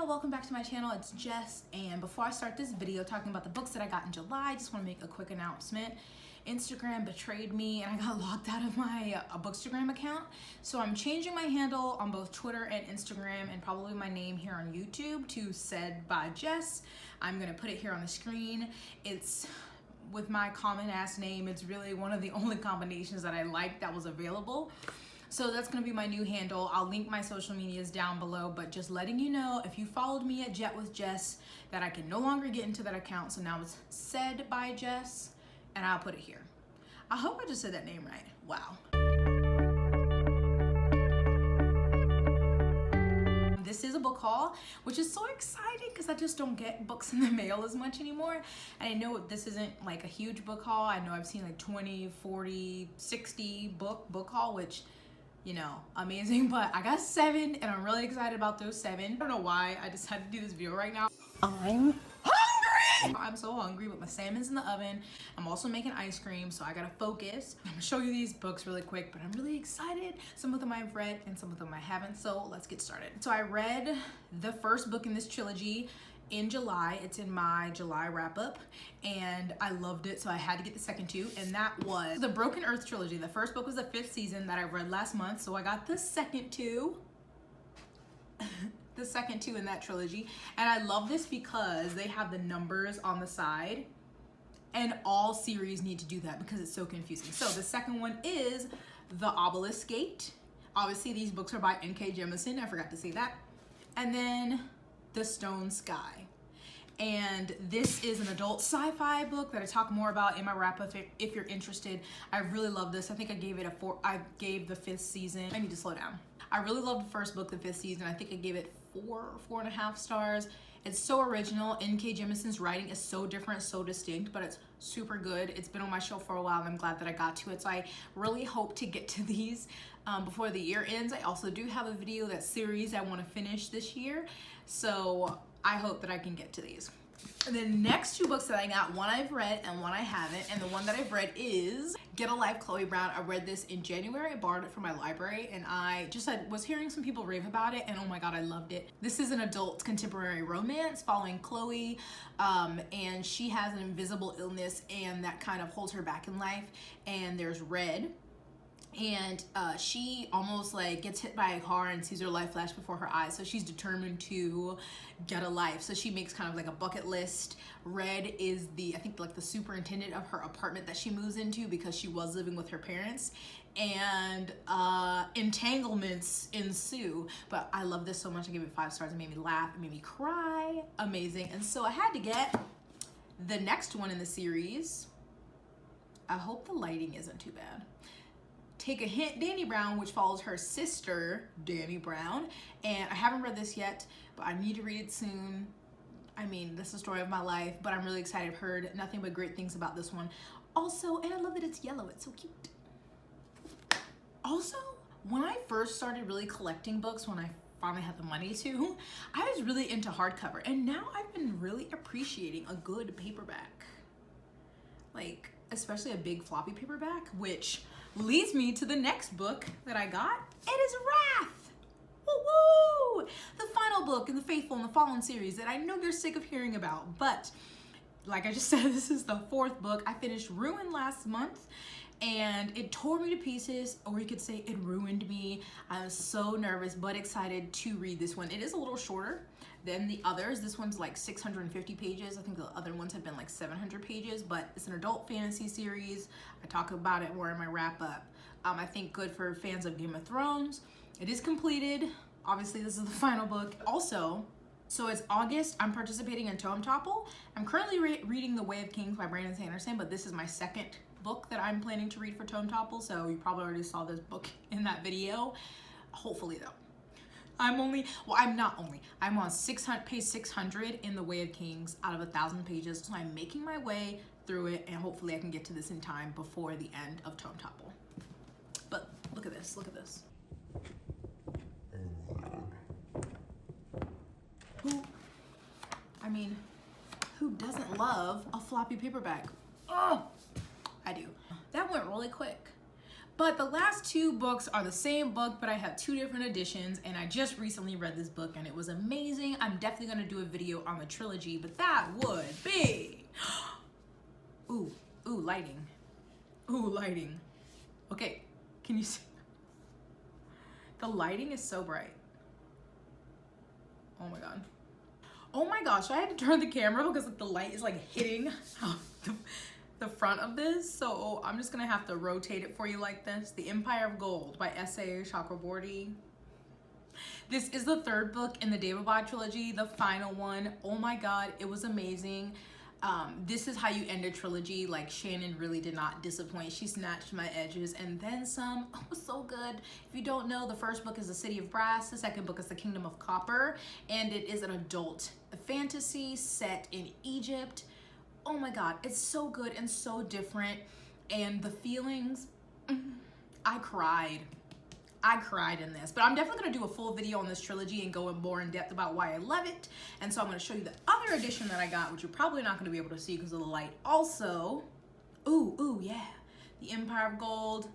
y'all, welcome back to my channel. It's Jess, and before I start this video talking about the books that I got in July, I just want to make a quick announcement. Instagram betrayed me and I got locked out of my Bookstagram account. So I'm changing my handle on both Twitter and Instagram, and probably my name here on YouTube to Said by Jess. I'm gonna put it here on the screen. It's with my common ass name. It's really one of the only combinations that I liked that was available. So that's gonna be my new handle. I'll link my social medias down below, but just letting you know, if you followed me at Jet with Jess, that I can no longer get into that account. So now it's Said by Jess, and I'll put it here. I hope I just said that name right. Wow. This is a book haul, which is so exciting because I just don't get books in the mail as much anymore. And I know this isn't like a huge book haul. I know I've seen like 20, 40, 60 book haul, which, you know, amazing, but I got 7 and I'm really excited about those 7. I don't know why I decided to do this video right now. I'm hungry! I'm so hungry, but my salmon's in the oven. I'm also making ice cream, so I gotta focus. I'm gonna show you these books really quick, but I'm really excited. Some of them I've read and some of them I haven't, so let's get started. So I read the first book in this trilogy in July. It's in my July wrap-up, and I loved it, so I had to get the second two, and that was the Broken Earth trilogy. The first book was the 5th season that I read last month, so I got the second two. The second two in that trilogy, and I love this because they have the numbers on the side, and all series need to do that because it's so confusing. So the second one is The Obelisk Gate. Obviously these books are by N.K. Jemisin, I forgot to say that. And then The Stone Sky. And this is an adult sci-fi book that I talk more about in my wrap-up if you're interested. I really love this. I think I gave it a 4. I gave the 5th season. I need to slow down. I really loved the first book, the 5th season. I think I gave it 4 or 4.5 stars. It's so original. N.K. Jemisin's writing is so different, so distinct, but it's super good. It's been on my shelf for a while, and I'm glad that I got to it. So I really hope to get to these before the year ends. I also do have a video, that series I want to finish this year. So I hope that I can get to these. And the next 2 books that I got, one I've read and one I haven't, and the one that I've read is Get a Life, Chloe Brown. I read this in January. I borrowed it from my library, and I just was hearing some people rave about it, and oh my god, I loved it. This is an adult contemporary romance following Chloe, and she has an invisible illness, and that kind of holds her back in life. And there's Red, and she almost like gets hit by a car and sees her life flash before her eyes, so she's determined to get a life. So she makes kind of like a bucket list. Red is I think like the superintendent of her apartment that she moves into because she was living with her parents, and entanglements ensue. But I love this so much. I gave it 5 stars. It made me laugh, it made me cry. Amazing. And so I had to get the next one in the series. I hope the lighting isn't too bad. Take a Hint, Dani Brown, which follows her sister, Dani Brown. And I haven't read this yet, but I need to read it soon. I mean, this is the story of my life, but I'm really excited. I've heard nothing but great things about this one. Also, and I love that it's yellow. It's so cute. Also, when I first started really collecting books, when I finally had the money to, I was really into hardcover. And now I've been really appreciating a good paperback. Like, especially a big floppy paperback, which leads me to the next book that I got. It is Wrath! Woo-woo! The final book in the Faithful and the Fallen series that I know you're sick of hearing about, but like I just said, this is the 4th book. I finished Ruin last month, and it tore me to pieces, or you could say it ruined me. I was so nervous but excited to read this one. It is a little shorter than the others. This one's like 650 pages. I think the other ones have been like 700 pages, but it's an adult fantasy series. I talk about it more in my wrap up. I think good for fans of Game of Thrones. It is completed. Obviously, this is the final book. Also, so it's August. I'm participating in Tome Topple. I'm currently reading The Way of Kings by Brandon Sanderson, but this is my second book that I'm planning to read for Tome Topple, so you probably already saw this book in that video. Hopefully though. I'm on page 600 in The Way of Kings out of 1,000 pages, so I'm making my way through it, and hopefully I can get to this in time before the end of Tome Topple. But look at this, look at this. Who doesn't love a floppy paperback? Oh, I do. That went really quick. But the last two books are the same book, but I have two different editions, and I just recently read this book and it was amazing. I'm definitely gonna do a video on the trilogy, but that would be, ooh, lighting. Ooh, lighting. Okay, can you see? The lighting is so bright. Oh my God. Oh my gosh, I had to turn the camera because the light is like hitting the front of this. So I'm just gonna have to rotate it for you like this. The Empire of Gold by S.A. Chakraborty. This is the third book in the David trilogy, the final one. Oh my God, it was amazing. This is how you end a trilogy. Like, Shannon really did not disappoint. She snatched my edges and then some. Oh, it was so good. If you don't know, the first book is The City of Brass. The second book is The Kingdom of Copper. And it is an adult fantasy set in Egypt. Oh my God, it's so good and so different. And the feelings, I cried. I cried in this, but I'm definitely gonna do a full video on this trilogy and go more in depth about why I love it. And so I'm gonna show you the other edition that I got, which you're probably not gonna be able to see because of the light. Also, ooh, yeah, the Empire of Gold,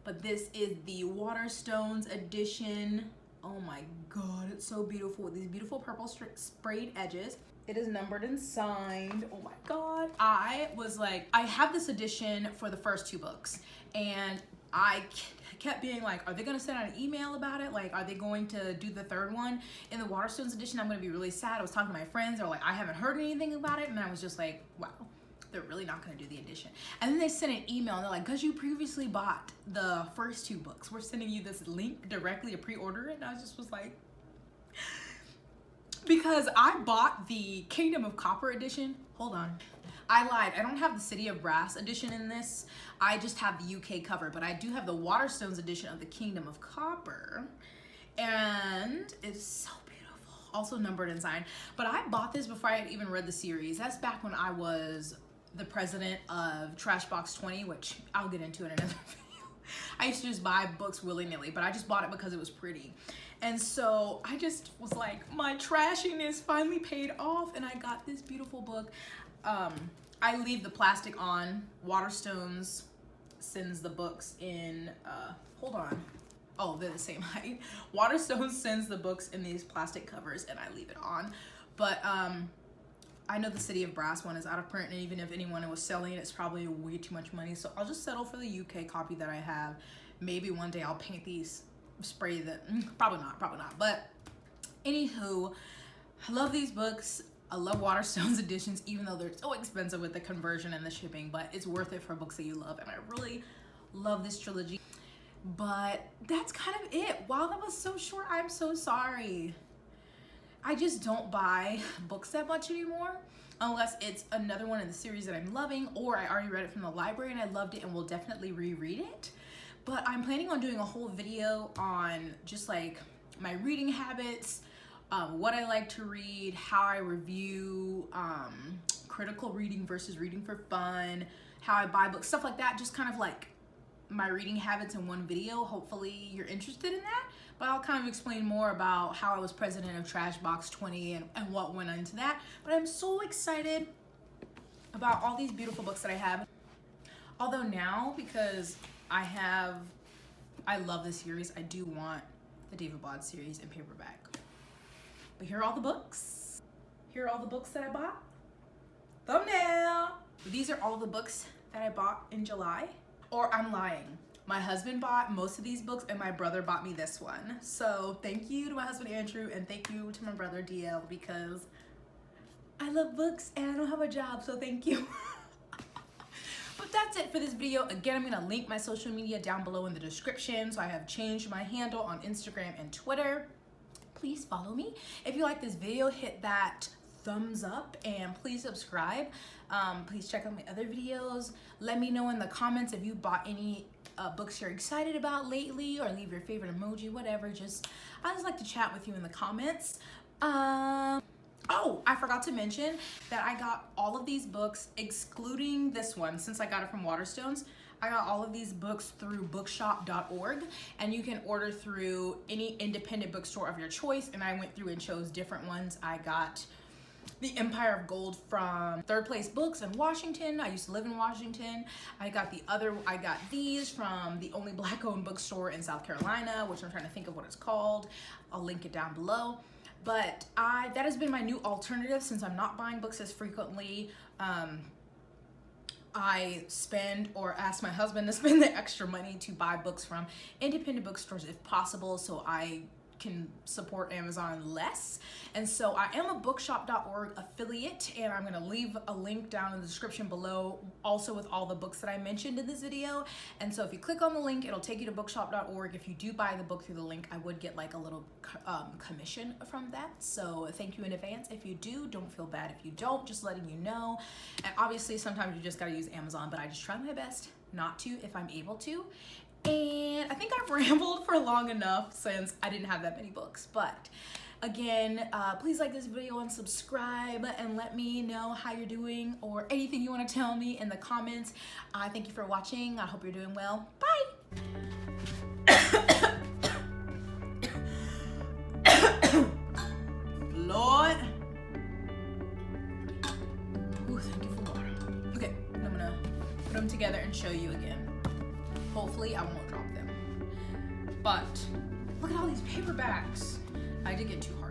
but this is the Waterstones edition. Oh my God, it's so beautiful with these beautiful purple sprayed edges. It is numbered and signed. Oh my God. I was like, I have this edition for the first two books, and I kept being like, are they gonna send out an email about it? Like, are they going to do the third one? In the Waterstones edition, I'm gonna be really sad. I was talking to my friends, they're like, I haven't heard anything about it. And I was just like, wow, they're really not gonna do the edition. And then they sent an email and they're like, because you previously bought the first two books, we're sending you this link directly to pre-order it. And I just was like, because I bought the Kingdom of Copper edition. Hold on. I lied. I don't have the City of Brass edition in this. I just have the UK cover, but I do have the Waterstones edition of the Kingdom of Copper. And it's so beautiful. Also numbered and signed. But I bought this before I had even read the series. That's back when I was the president of Trashbox 20, which I'll get into in another video. I used to just buy books willy-nilly, but I just bought it because it was pretty. And so I just was like, my trashiness finally paid off, and I got this beautiful book. I leave the plastic on. Waterstones sends the books in, hold on. Oh, they're the same height. Waterstones sends the books in these plastic covers and I leave it on. But I know the City of Brass one is out of print, and even if anyone was selling it, it's probably way too much money. So I'll just settle for the UK copy that I have. Maybe one day I'll paint these, spray that, probably not. But anywho, I love these books. I love Waterstones editions, even though they're so expensive with the conversion and the shipping, but it's worth it for books that you love. And I really love this trilogy. But that's kind of it. Wow, that was so short. I'm so sorry. I just don't buy books that much anymore unless it's another one in the series that I'm loving, or I already read it from the library and I loved it and will definitely reread it. But I'm planning on doing a whole video on just like my reading habits, what I like to read, how I review critical reading versus reading for fun, how I buy books, stuff like that. Just kind of like my reading habits in one video. Hopefully you're interested in that. But I'll kind of explain more about how I was president of Trashbox 20 and what went into that. But I'm so excited about all these beautiful books that I have. Although now, because I love this series, I do want the David Bod series in paperback. But here are all the books. Here are all the books that I bought. Thumbnail! These are all the books that I bought in July. Or I'm lying. My husband bought most of these books and my brother bought me this one. So thank you to my husband Andrew and thank you to my brother DL, because I love books and I don't have a job, so thank you. But that's it for this video. Again, I'm gonna link my social media down below in the description. So I have changed my handle on Instagram and Twitter. Please follow me. If you like this video, hit that thumbs up and please subscribe. Please check out my other videos. Let me know in the comments if you bought any books you're excited about lately, or leave your favorite emoji, whatever. I just like to chat with you in the comments. Oh, I forgot to mention that I got all of these books, excluding this one, since I got it from Waterstones. I got all of these books through bookshop.org, and you can order through any independent bookstore of your choice, and I went through and chose different ones. I got The Empire of Gold from Third Place Books in Washington. I used to live in Washington. I got these from the only Black-owned bookstore in South Carolina, which I'm trying to think of what it's called. I'll link it down below. But that has been my new alternative since I'm not buying books as frequently. I spend or ask my husband to spend the extra money to buy books from independent bookstores if possible, so I can support Amazon less. And so I am a bookshop.org affiliate, and I'm gonna leave a link down in the description below also with all the books that I mentioned in this video. And so if you click on the link, it'll take you to bookshop.org. If you do buy the book through the link, I would get like a little commission from that. So thank you in advance. If you do, don't feel bad if you don't, just letting you know. And obviously sometimes you just gotta use Amazon, but I just try my best not to if I'm able to. And I think I've rambled for long enough since I didn't have that many books. But again, please like this video and subscribe and let me know how you're doing or anything you want to tell me in the comments. Thank you for watching. I hope you're doing well. Bye! Lord. Ooh, thank you for water. Okay, I'm gonna put them together and show you again. Hopefully I won't drop them. But look at all these paperbacks. I did get too hard.